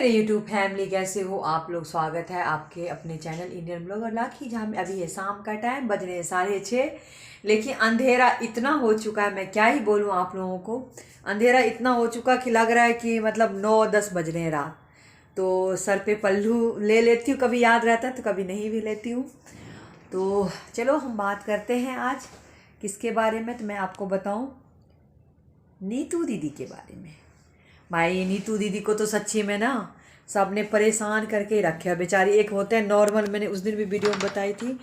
मेरे YouTube family, कैसे हो आप लोग। स्वागत है आपके अपने चैनल इंडियन ब्लॉगर लाखी, जहाँ में अभी है शाम का टाइम, बज रहे हैं 6:30। लेकिन अंधेरा इतना हो चुका है, मैं क्या ही बोलूँ आप लोगों को। अंधेरा इतना हो चुका कि लग रहा है कि मतलब 9-10 बज रहे हैं रात। तो सर पे पल्लू ले लेती हूँ, कभी याद रहता है तो कभी नहीं भी लेती हूँ। तो चलो हम बात करते हैं आज किसके बारे में, तो मैं आपको बताऊँ नीतू दीदी के बारे में। भाई नीतू दीदी को तो सच्ची में ना सब ने परेशान करके रखे है बेचारी। एक होते हैं नॉर्मल, मैंने उस दिन भी वीडियो में बताई थी,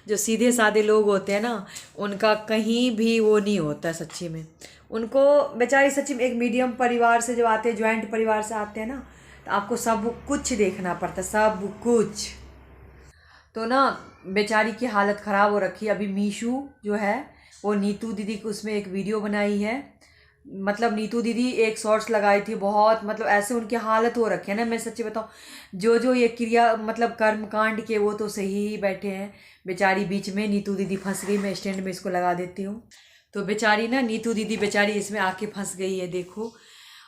जो सीधे साधे लोग होते हैं ना, उनका कहीं भी वो नहीं होता है सच्ची में। उनको बेचारी सच्ची में एक मीडियम परिवार से जो आते हैं, ज्वाइंट परिवार से आते हैं ना, तो आपको सब कुछ देखना पड़ता है, सब कुछ। तो ना बेचारी की हालत ख़राब हो रखी है। अभी मीशू जो है वो नीतू दीदी को उसमें एक वीडियो बनाई है। मतलब नीतू दीदी एक शॉर्ट्स लगाई थी, बहुत मतलब ऐसे उनकी हालत हो रखी है ना, मैं सच्ची बताऊँ। जो जो ये क्रिया मतलब कर्म कांड के वो तो सही ही बैठे हैं, बेचारी बीच में नीतू दीदी फंस गई। मैं स्टैंड में इसको लगा देती हूँ। तो बेचारी ना नीतू दीदी बेचारी इसमें आके फंस गई है। देखो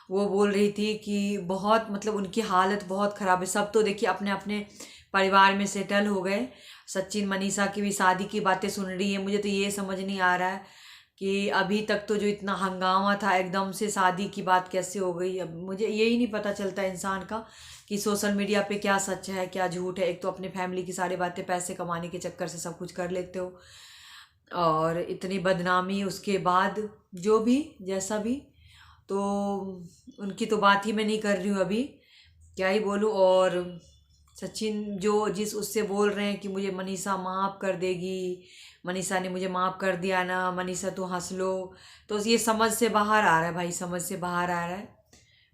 वो बोल रही थी कि बहुत मतलब उनकी हालत बहुत ख़राब है। सब तो देखिए अपने अपने परिवार में सेटल हो गए। सचिन मनीषा की भी शादी की बातें सुन रही है। मुझे तो ये समझ नहीं आ रहा है कि अभी तक तो जो इतना हंगामा था, एकदम से शादी की बात कैसे हो गई। अब मुझे यही नहीं पता चलता इंसान का कि सोशल मीडिया पे क्या सच है क्या झूठ है। एक तो अपने फैमिली की सारी बातें पैसे कमाने के चक्कर से सब कुछ कर लेते हो, और इतनी बदनामी उसके बाद जो भी जैसा भी। तो उनकी तो बात ही मैं नहीं कर रही हूँ अभी, क्या ही बोलूँ। और सचिन जो जिस उससे बोल रहे हैं कि मुझे मनीषा माफ़ कर देगी, मनीषा ने मुझे माफ़ कर दिया ना, मनीषा तो हंस लो। तो ये समझ से बाहर आ रहा है भाई, समझ से बाहर आ रहा है।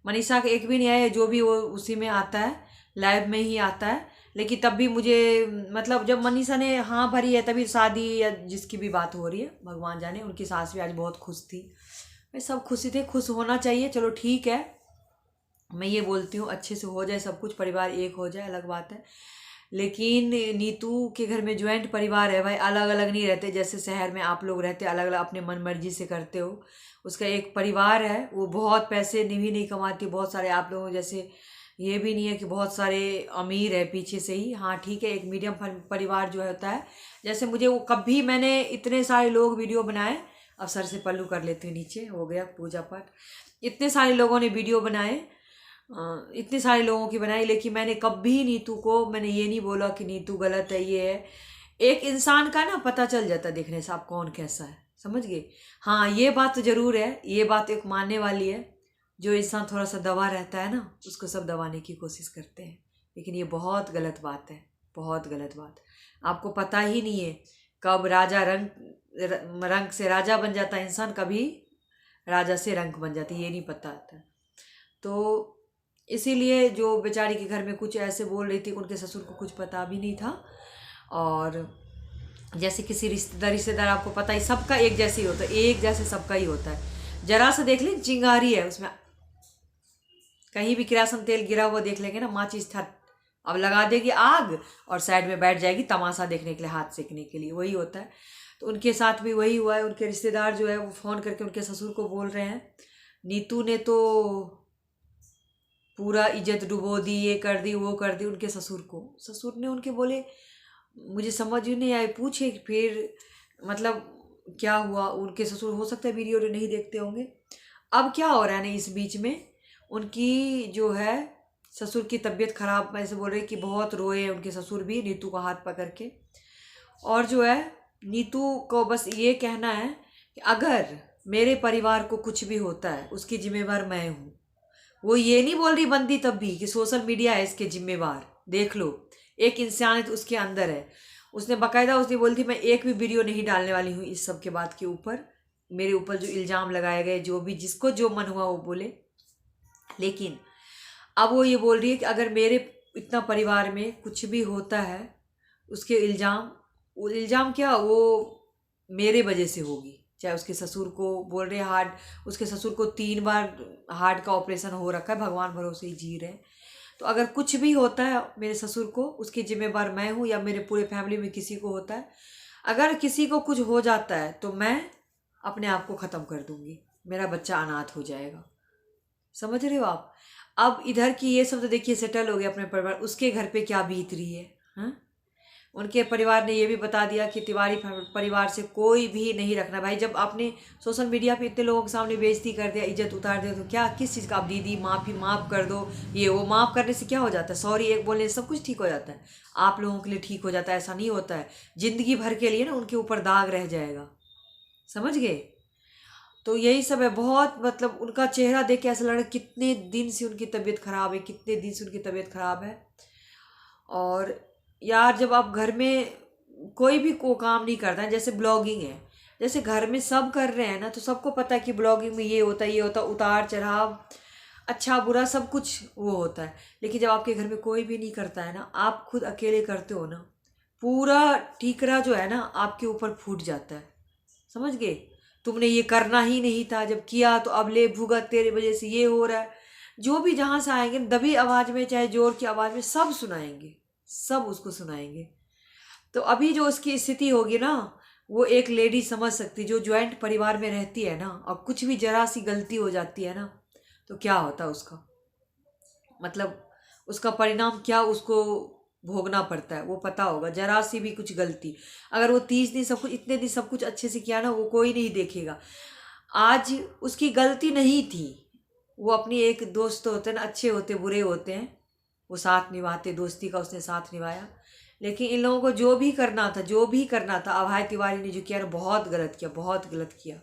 मनीषा का एक भी नहीं आया, जो भी वो उसी में आता है, लाइव में ही आता है। लेकिन तब भी मुझे मतलब जब मनीषा ने हाँ भरी है तभी शादी या जिसकी भी बात हो रही है, भगवान जाने। उनकी सास भी आज बहुत खुश थी भाई, सब खुशी थे, खुश होना चाहिए। चलो ठीक है, मैं ये बोलती हूँ अच्छे से हो जाए सब कुछ, परिवार एक हो जाए, अलग बात है। लेकिन नीतू के घर में ज्वाइंट परिवार है भाई, अलग अलग नहीं रहते जैसे शहर में आप लोग रहते, अलग अलग अपने मन मर्जी से करते हो। उसका एक परिवार है, वो बहुत पैसे भी नहीं कमाती बहुत सारे आप लोगों जैसे। ये भी नहीं है कि बहुत सारे अमीर है पीछे से ही। हाँ ठीक है, एक मीडियम परिवार जो होता है, जैसे मुझे वो कभी मैंने इतने सारे लोग वीडियो बनाए। अब सर से पल्लू कर लेते हैं, नीचे हो गया पूजा पाठ। इतने सारे लोगों ने वीडियो बनाए, इतने सारे लोगों की बनाई, लेकिन मैंने कभी नीतू को मैंने ये नहीं बोला कि नीतू गलत है ये है। एक इंसान का ना पता चल जाता है देखने से आप कौन कैसा है, समझ गए। हाँ ये बात तो ज़रूर है, ये बात एक मानने वाली है। जो इंसान थोड़ा सा दबा रहता है ना, उसको सब दबाने की कोशिश करते हैं। लेकिन ये बहुत गलत बात है, बहुत गलत बात। आपको पता ही नहीं है कब राजा रंग से राजा बन जाता है इंसान, कभी राजा से रंक बन जाती है, ये नहीं पता आता। तो इसीलिए जो बेचारी के घर में कुछ ऐसे बोल रही थी, उनके ससुर को कुछ पता भी नहीं था। और जैसे किसी रिश्तेदार आपको पता ही सबका एक जैसे ही होता है, एक जैसे सबका ही होता है। जरा सा देख लें चिंगारी है उसमें, कहीं भी किरासन तेल गिरा हुआ देख लेंगे ना, माचिस था, अब लगा देगी आग और साइड में बैठ जाएगी तमाशा देखने के लिए, हाथ सेकने के लिए, वही होता है। तो उनके साथ भी वही हुआ है। उनके रिश्तेदार जो है वो फ़ोन करके उनके ससुर को बोल रहे हैं, नीतू ने तो पूरा इज्जत डुबो दी, ये कर दी वो कर दी उनके ससुर को। ससुर ने उनके बोले, मुझे समझ ही नहीं आए, पूछे फिर मतलब क्या हुआ। उनके ससुर हो सकता है वीडियो नहीं देखते होंगे। अब क्या हो रहा है ना इस बीच में, उनकी जो है ससुर की तबीयत ख़राब, ऐसे बोल रहे कि बहुत रोए उनके ससुर भी नीतू का हाथ पकड़ के। और जो है नीतू को बस ये कहना है कि अगर मेरे परिवार को कुछ भी होता है उसकी जिम्मेवार मैं हूँ। वो ये नहीं बोल रही बंदी तब भी कि सोशल मीडिया है इसके जिम्मेवार, देख लो एक इंसानियत उसके अंदर है। उसने बाकायदा उसने बोली थी मैं एक भी वीडियो नहीं डालने वाली हूँ इस सब के बात के ऊपर, मेरे ऊपर जो इल्ज़ाम लगाए गए, जो भी जिसको जो मन हुआ वो बोले। लेकिन अब वो ये बोल रही है कि अगर मेरे इतना परिवार में कुछ भी होता है, उसके इल्ज़ाम, वो इल्ज़ाम क्या वो मेरे वजह से होगी। चाहे उसके ससुर को बोल रहे हार्ट, उसके ससुर को 3 बार हार्ट का ऑपरेशन हो रखा है, भगवान भरोसे ही जी रहे हैं। तो अगर कुछ भी होता है मेरे ससुर को, उसकी जिम्मेवार मैं हूँ, या मेरे पूरे फैमिली में किसी को होता है, अगर किसी को कुछ हो जाता है तो मैं अपने आप को ख़त्म कर दूँगी, मेरा बच्चा अनाथ हो जाएगा। समझ रहे हो आप। अब इधर की ये सब तो देखिए सेटल हो गया अपने परिवार, उसके घर पे क्या बीत रही है। हाँ, उनके परिवार ने ये भी बता दिया कि तिवारी परिवार से कोई भी नहीं रखना। भाई जब आपने सोशल मीडिया पे इतने लोगों के सामने बेइज्जती कर दिया, इज्जत उतार दिया, तो क्या किस चीज़ का आप दीदी माफ़ कर दो, ये वो माफ़ करने से क्या हो जाता है, सॉरी एक बोलने से सब कुछ ठीक हो जाता है। आप लोगों के लिए ठीक हो जाता है, ऐसा नहीं होता है। ज़िंदगी भर के लिए ना उनके ऊपर दाग रह जाएगा, समझ गए। तो यही सब है। बहुत मतलब उनका चेहरा देख के ऐसा लग रहा है कितने दिन से उनकी तबीयत ख़राब है, कितने दिन से उनकी तबीयत ख़राब है। और यार जब आप घर में कोई भी को काम नहीं करता है, जैसे ब्लॉगिंग है, जैसे घर में सब कर रहे हैं ना, तो सबको पता है कि ब्लॉगिंग में ये होता है, ये होता है, उतार चढ़ाव, अच्छा बुरा सब कुछ वो होता है। लेकिन जब आपके घर में कोई भी नहीं करता है ना, आप खुद अकेले करते हो ना, पूरा ठीकरा जो है ना आपके ऊपर फूट जाता है, समझ गए। तुमने ये करना ही नहीं था, जब किया तो अब ले भुगत, तेरे वजह से ये हो रहा है। जो भी जहाँ से आएंगे दबी आवाज़ में चाहे जोर की आवाज़ में सब सुनाएंगे, सब उसको सुनाएंगे। तो अभी जो उसकी स्थिति होगी ना, वो एक लेडी समझ सकती, जो ज्वाइंट परिवार में रहती है ना, और कुछ भी जरा सी गलती हो जाती है ना, तो क्या होता है उसका, मतलब उसका परिणाम क्या उसको भोगना पड़ता है, वो पता होगा। जरा सी भी कुछ गलती, अगर वो 30 दिन सब कुछ, इतने दिन सब कुछ अच्छे से किया ना, वो कोई नहीं देखेगा। आज उसकी गलती नहीं थी, वो अपनी एक दोस्त होते हैं ना, अच्छे होते बुरे होते हैं, वो साथ निभाते, दोस्ती का उसने साथ निभाया। लेकिन इन लोगों को जो भी करना था, जो भी करना था, अभय तिवारी ने जो किया ना, बहुत गलत किया, बहुत गलत किया।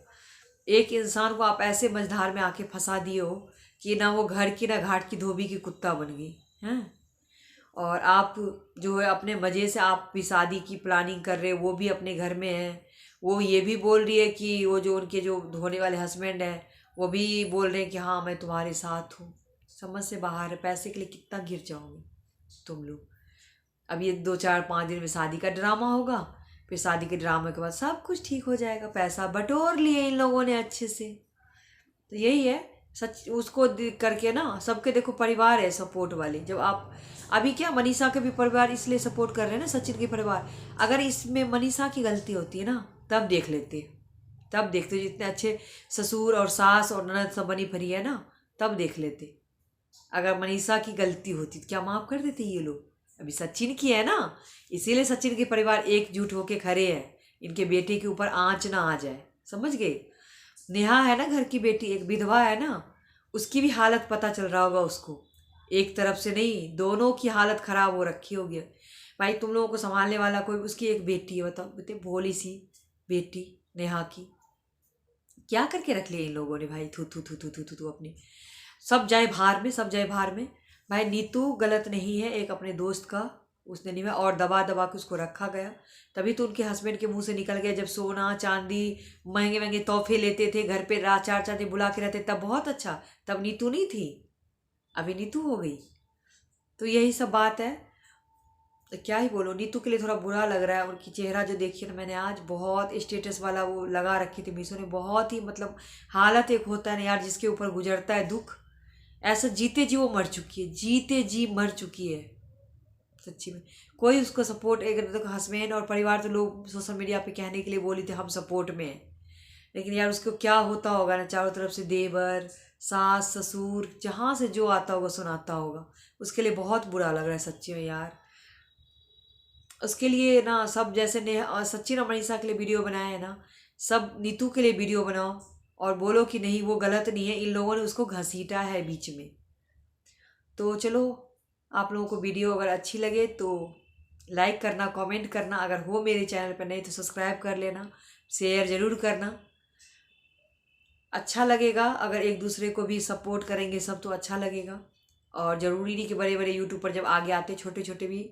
एक इंसान को आप ऐसे मझधार में आके फंसा दिए हो कि ना वो घर की ना घाट की धोबी की कुत्ता बन गई हैं। और आप जो है अपने मज़े से आप भी शादी की प्लानिंग कर रहे हो, वो भी अपने घर में है। वो ये भी बोल रही है कि वो जो उनके जो धोने वाले हस्बैंड हैं, वो भी बोल रहे हैं कि हाँ मैं तुम्हारे साथ हूँ। समझ से बाहर है। पैसे के लिए कितना गिर जाओगे तुम लोग। अब ये 2 4 5 दिन में शादी का ड्रामा होगा, फिर शादी के ड्रामे के बाद सब कुछ ठीक हो जाएगा। पैसा बटोर लिए इन लोगों ने अच्छे से। तो यही है सच, उसको करके ना सबके देखो परिवार है सपोर्ट वाले। जब आप अभी क्या मनीषा के भी परिवार इसलिए सपोर्ट कर रहे हैं ना, सचिन के परिवार। अगर इसमें मनीषा की गलती होती है ना, तब देख लेते, तब देखते जितने अच्छे ससुर और सास और ननद सब बनी फरी है ना, तब देख लेते। अगर मनीषा की गलती होती तो क्या माफ़ कर देते ये लोग। अभी सचिन की है ना, इसीलिए सचिन के परिवार एकजुट होके खड़े हैं, इनके बेटे के ऊपर आंच ना आ जाए, समझ गए। नेहा है ना घर की बेटी, एक विधवा है ना, उसकी भी हालत पता चल रहा होगा उसको। एक तरफ से नहीं, दोनों की हालत ख़राब हो रखी होगी। भाई तुम लोगों को संभालने वाला कोई, उसकी एक बेटी है, बताओ बेटे, भोली सी बेटी नेहा की, क्या करके रख लिया इन लोगों ने भाई। थू थू थू थू थू थू अपनी, सब जाए भार में, सब जाए भार में। भाई नीतू गलत नहीं है, एक अपने दोस्त का उसने निभा और दबा दबा के उसको रखा गया। तभी तो उनके हस्बैंड के मुंह से निकल गया, जब सोना चांदी महंगे महंगे तोहफे लेते थे घर पे, रात 4 4 दिन बुला के रहते, तब बहुत अच्छा, तब नीतू नहीं थी, अभी नीतू हो गई। तो यही सब बात है। तो क्या ही बोलो, नीतू के लिए थोड़ा बुरा लग रहा है। उनकी चेहरा जो देखिए ना, मैंने आज बहुत स्टेटस वाला वो लगा रखी थी मीशो ने, बहुत ही मतलब हालत एक होता है ना यार, जिसके ऊपर गुजरता है दुख, ऐसा जीते जी वो मर चुकी है, जीते जी मर चुकी है सच्ची में। कोई उसको सपोर्ट, एक तो हस्बैंड और परिवार तो लोग सोशल मीडिया पे कहने के लिए बोली थे हम सपोर्ट में हैं, लेकिन यार उसको क्या होता होगा ना, चारों तरफ से देवर सास ससुर जहाँ से जो आता होगा सुनाता होगा, उसके लिए बहुत बुरा लग रहा है सच्ची में यार। उसके लिए ना सब जैसे ने सचिन और मनीषा के लिए वीडियो बनाया है ना, सब नीतू के लिए वीडियो बनाओ और बोलो कि नहीं वो गलत नहीं है, इन लोगों ने उसको घसीटा है बीच में। तो चलो, आप लोगों को वीडियो अगर अच्छी लगे तो लाइक करना, कमेंट करना, अगर हो मेरे चैनल पर नहीं तो सब्सक्राइब कर लेना, शेयर ज़रूर करना। अच्छा लगेगा अगर एक दूसरे को भी सपोर्ट करेंगे सब, तो अच्छा लगेगा। और ज़रूरी नहीं कि बड़े बड़े यूट्यूबर जब आगे आते, छोटे छोटे भी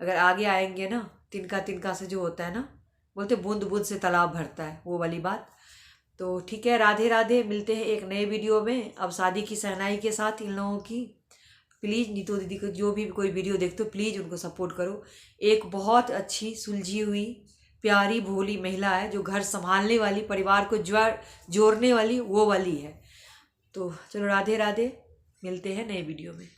अगर आगे आएंगे ना, तिनका तिनका से जो होता है ना, बोलते बूंद बूंद से तालाब भरता है, वो वाली बात। तो ठीक है, राधे राधे, मिलते हैं एक नए वीडियो में, अब शादी की सहनाई के साथ इन लोगों की। प्लीज़ नीतू दीदी को जो भी कोई वीडियो देखते हो प्लीज़ उनको सपोर्ट करो। एक बहुत अच्छी सुलझी हुई प्यारी भोली महिला है, जो घर संभालने वाली, परिवार को जोड़ने वाली वो वाली है। तो चलो राधे राधे, मिलते हैं नए वीडियो में।